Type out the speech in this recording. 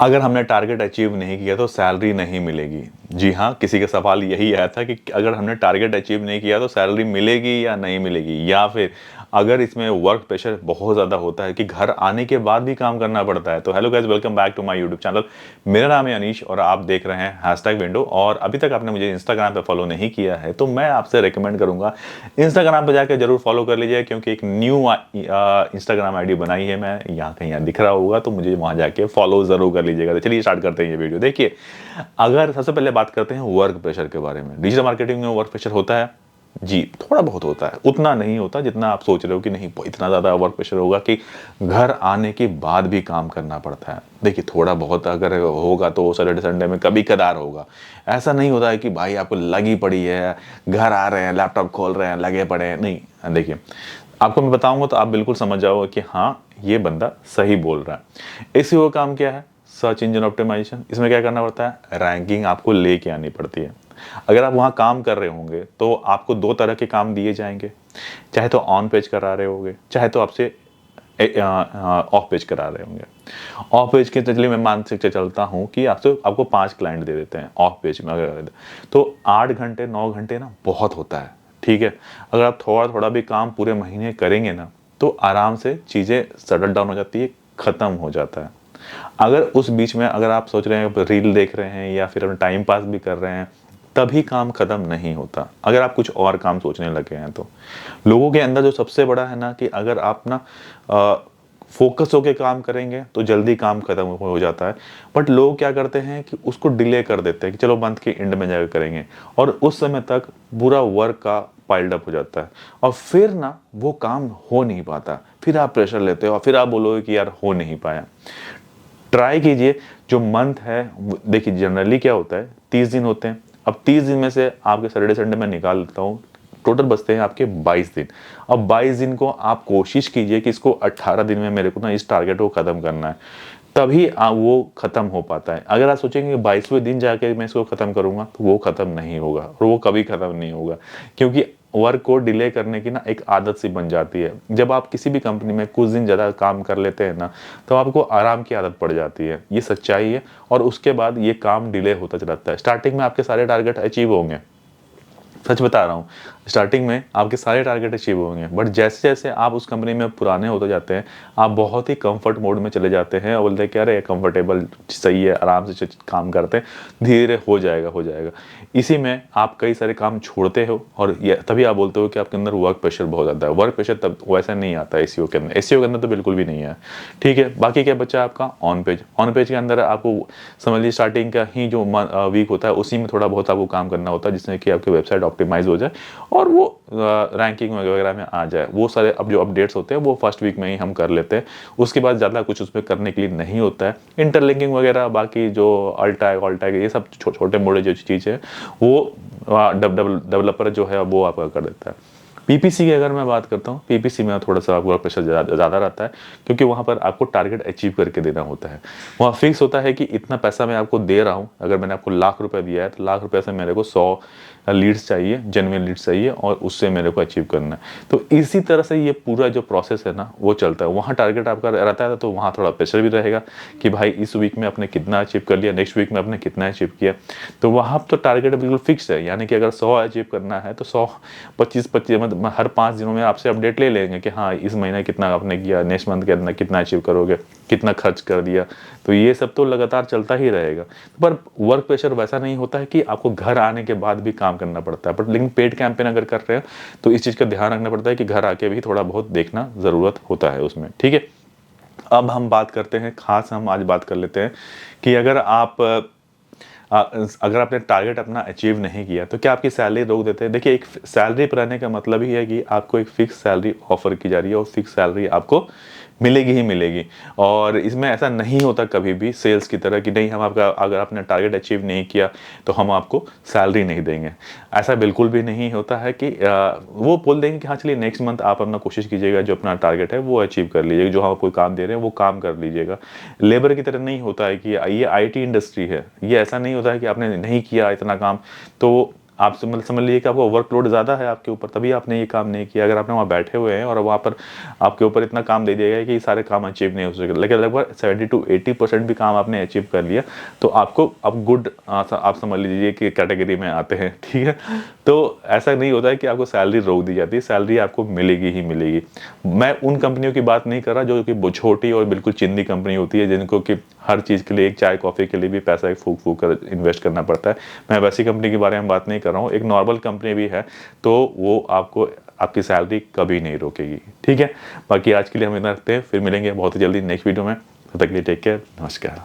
अगर हमने target achieve नहीं किया तो सैलरी नहीं मिलेगी। जी हाँ, किसी का सवाल यही आया था कि अगर हमने टारगेट अचीव नहीं किया तो सैलरी मिलेगी या नहीं मिलेगी, या फिर अगर इसमें वर्क प्रेशर बहुत ज़्यादा होता है कि घर आने के बाद भी काम करना पड़ता है। तो hello guys, welcome back to my YouTube channel. मेरा नाम है अनीश और आप देख रहे हैं हैशटैग विंडो। और अभी तक आपने मुझे इंस्टाग्राम पे फॉलो नहीं किया है तो मैं आपसे रिकमेंड करूंगा इंस्टाग्राम पे जाकर जरूर फॉलो कर लीजिए, क्योंकि एक न्यू इंस्टाग्राम आईडी बनाई है मैं, यहाँ कहीं यहाँ दिख रहा होगा तो मुझे वहाँ जाके फॉलो जरूर कर लीजिएगा। तो चलिए स्टार्ट करते हैं ये वीडियो। देखिए, अगर सबसे पहले बात करते हैं वर्क प्रेशर के बारे में। डिजिटल मार्केटिंग में वर्क प्रेशर होता है जी, थोड़ा बहुत होता है, उतना नहीं होता जितना आप सोच रहे हो कि नहीं इतना ज़्यादा वर्क प्रेशर होगा कि घर आने के बाद भी काम करना पड़ता है। देखिए, थोड़ा बहुत अगर होगा तो सैटरडे संडे में कभी कदार होगा। ऐसा नहीं होता है कि भाई आपको लगी पड़ी है, घर आ रहे हैं, लैपटॉप खोल रहे हैं, लगे पड़े हैं, नहीं। देखिए, आपको मैं बताऊंगा तो आप बिल्कुल समझ जाओगे कि हाँ, ये बंदा सही बोल रहा है। एसईओ का काम क्या है? Search engine optimisation. इसमें क्या करना पड़ता है? रैंकिंग आपको लेके आनी पड़ती है। अगर आप वहाँ काम कर रहे होंगे तो आपको दो तरह के काम दिए जाएंगे, चाहे तो ऑन पेज करा रहे होंगे, चाहे तो आपसे ऑफ पेज करा रहे होंगे। ऑफ पेज के चलिए मैं मानसिक से चलता हूँ कि आपको 5 क्लाइंट दे देते हैं ऑफ पेज में। अगर तो 8 घंटे 9 घंटे ना बहुत होता है, ठीक है। अगर आप थोड़ा थोड़ा भी काम पूरे महीने करेंगे ना तो आराम से चीज़ें सेटल डाउन हो जाती है, ख़त्म हो जाता है। अगर उस बीच में अगर आप सोच रहे हैं रील देख रहे हैं या फिर अपना टाइम पास भी कर रहे हैं, तभी काम खत्म नहीं होता। अगर आप कुछ और काम सोचने लगे हैं तो लोगों के अंदर जो सबसे बड़ा है ना कि अगर आप ना फोकस होके काम करेंगे तो जल्दी काम खत्म हो जाता है। बट लोग क्या करते हैं कि उसको डिले कर देते हैं कि चलो मंथ के एंड में जाकर करेंगे, और उस समय तक पूरा वर्क का पाइल्ड अप हो जाता है और फिर ना वो काम हो नहीं पाता। फिर आप प्रेशर लेते हो और फिर आप बोलोगे कि यार हो नहीं पाया। ट्राई कीजिए, जो मंथ है देखिए जनरली क्या होता है 30 दिन होते हैं। अब 30 दिन में से आपके सैटरडे संडे में निकाल लेता हूँ, टोटल बचते हैं आपके 22 दिन। अब 22 दिन को आप कोशिश कीजिए कि इसको 18 दिन में मेरे को ना इस टारगेट को खत्म करना है, तभी वो खत्म हो पाता है। अगर आप सोचेंगे 22वें दिन जाके मैं इसको खत्म करूंगा तो वो खत्म नहीं होगा और वो कभी खत्म नहीं होगा, क्योंकि वर्क को डिले करने की ना एक आदत सी बन जाती है। जब आप किसी भी कंपनी में कुछ दिन ज़्यादा काम कर लेते हैं ना तो आपको आराम की आदत पड़ जाती है, ये सच्चाई है। और उसके बाद ये काम डिले होता चलाता है। स्टार्टिंग में आपके सारे टारगेट अचीव होंगे, सच बता रहा हूँ, स्टार्टिंग में आपके सारे टारगेट अचीव होंगे। बट जैसे जैसे आप उस कंपनी में पुराने होते जाते हैं, आप बहुत ही कंफर्ट मोड में चले जाते हैं और बोलते हैं कि अरे कंफर्टेबल सही है, आराम से काम करते हैं, धीरे धीरे हो जाएगा हो जाएगा। इसी में आप कई सारे काम छोड़ते हो और तभी आप बोलते हो कि आपके अंदर वर्क प्रेशर बहुत ज़्यादा है। वर्क प्रेशर तब वैसा नहीं आता है एसईओ के अंदर। एसईओ के अंदर तो बिल्कुल भी नहीं है, ठीक है। बाकी क्या बच्चा आपका ऑन पेज। ऑन पेज के अंदर आपको समझ लीजिए स्टार्टिंग का ही जो वीक होता है उसी में थोड़ा बहुत आपको काम करना होता है, जिसमें कि आपकी वेबसाइट ऑप्टिमाइज हो जाए और वो रैंकिंग वगैरह में आ जाए। वो सारे अब जो अपडेट्स होते हैं वो फर्स्ट वीक में ही हम कर लेते हैं, उसके बाद ज़्यादा कुछ उसमें करने के लिए नहीं होता है। इंटरलिंकिंग वगैरह बाकी जो अल्टैग ऑल्टैग ये सब छोटे मोटे जो चीज़ें वो डेवलपर जो है वो आपका कर देता है। पीपीसी की अगर मैं बात करता हूँ, पीपीसी में थोड़ा सा वर्क प्रेशर ज़्यादा रहता है, क्योंकि वहाँ पर आपको टारगेट अचीव करके देना होता है। वहाँ फिक्स होता है कि इतना पैसा मैं आपको दे रहा हूँ। अगर मैंने आपको ₹1,00,000 दिया है तो ₹1,00,000 से मेरे को 100 लीड्स चाहिए, जेन्युइन लीड्स चाहिए, और उससे मेरे को अचीव करना है। तो इसी तरह से ये पूरा जो प्रोसेस है ना वो चलता है। वहाँ टारगेट आपका रहता है तो वहाँ थोड़ा प्रेशर भी रहेगा कि भाई इस वीक में आपने कितना अचीव कर लिया, नेक्स्ट वीक में आपने कितना अचीव किया। तो वहाँ तो टारगेट बिल्कुल फिक्स है, यानी कि अगर 100 अचीव करना है तो 100 25 मतलब हर 5 दिनों में आपसे अपडेट ले लेंगे कि हाँ इस महीने कितना आपने किया, नेक्स्ट मंथ के अंदर कितना अचीव करोगे, कितना खर्च कर दिया। तो ये सब तो लगातार चलता ही रहेगा। पर वर्क प्रेशर वैसा नहीं होता है कि आपको घर आने के बाद भी काम करना पड़ता है। बट लेकिन पेड कैंपेन अगर कर रहे हैं तो इस चीज़ का ध्यान रखना पड़ता है कि घर आके भी थोड़ा बहुत देखना ज़रूरत होता है उसमें, ठीक है। अब हम बात करते हैं, खास हम आज बात कर लेते हैं कि अगर आपने टारगेट अपना अचीव नहीं किया तो क्या आपकी सैलरी रोक देते हैं। देखिए, एक सैलरी पर रहने का मतलब ही है कि आपको एक फिक्स सैलरी ऑफर की जा रही है और फिक्स सैलरी आपको मिलेगी ही मिलेगी। और इसमें ऐसा नहीं होता कभी भी सेल्स की तरह कि नहीं हम आपका अगर आपने टारगेट अचीव नहीं किया तो हम आपको सैलरी नहीं देंगे। ऐसा बिल्कुल भी नहीं होता है कि वो बोल देंगे कि हाँ चलिए नेक्स्ट मंथ आप अपना कोशिश कीजिएगा, जो अपना टारगेट है वो अचीव कर लीजिएगा, जो हम कोई काम दे रहे हैं वो काम कर लीजिएगा। लेबर की तरह नहीं होता है कि ये आईटी इंडस्ट्री है, ये ऐसा नहीं होता है कि आपने नहीं किया इतना काम तो आप समझ लीजिए कि आपको वर्कलोड ज़्यादा है आपके ऊपर, तभी आपने ये काम नहीं किया। अगर आपने वहाँ बैठे हुए हैं और वहाँ पर आपके ऊपर इतना काम दे दिया गया है कि ये सारे काम अचीव नहीं हो सके, लेकिन लगभग 70 to 80% भी काम आपने अचीव कर लिया, तो आपको अब गुड आप समझ लीजिए कि कैटेगरी में आते हैं, ठीक है। तो ऐसा नहीं होता है कि आपको सैलरी रोक दी जाती है, सैलरी आपको मिलेगी ही मिलेगी। मैं उन कंपनियों की बात नहीं कर रहा जो कि छोटी और बिल्कुल चिंदी कंपनी होती है, जिनको कि हर चीज़ के लिए, एक चाय कॉफ़ी के लिए भी पैसा फूक फूक कर इन्वेस्ट करना पड़ता है। मैं वैसी कंपनी के बारे में बात नहीं कर रहा हूँ। एक नॉर्मल कंपनी भी है तो वो आपको आपकी सैलरी कभी नहीं रोकेगी, ठीक है। बाकी आज के लिए हम इतना रखते हैं, फिर मिलेंगे बहुत ही जल्दी नेक्स्ट वीडियो में। तब तक के लिए टेक केयर, नमस्कार।